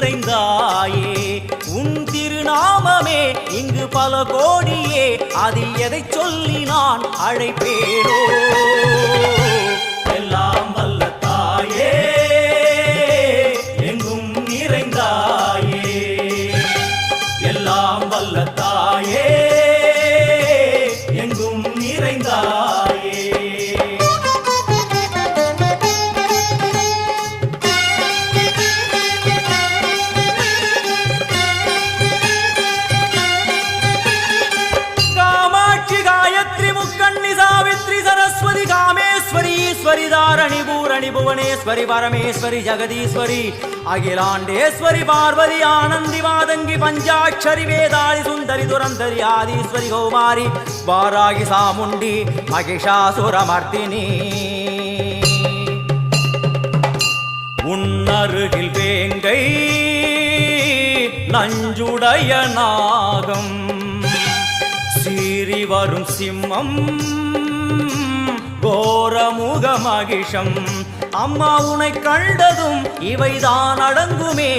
நிறைந்தாயே உன் திருநாமமே இங்கு பல கோடியே அதில் எதை சொல்லி நான் அழைப்பேனோ எல்லாம் வல்ல தாயே எங்கும் நிறைந்தாயே எல்லாம் வல்ல தாயே எங்கும் நிறைந்தாயே कामेश्वरी दारणि भूरणि भुवनेश्वरी परमेश्वरी जगदीश्वरी अखिलांडेश्वरी पार्वती आनंदी मादंगी पंचाक्षरी वेदाली सुंदरी दुरंधरी आदीश्वरी कौमारी वारागी सामुंडी महिषासुरमर्दिनी उन्नरुगिल वेंगै नंजुडय नागम सीरी वरुम सिंहम கோரமுக மகிஷம் அம்மா உனை கண்டதும் இவைதான் அடங்குமே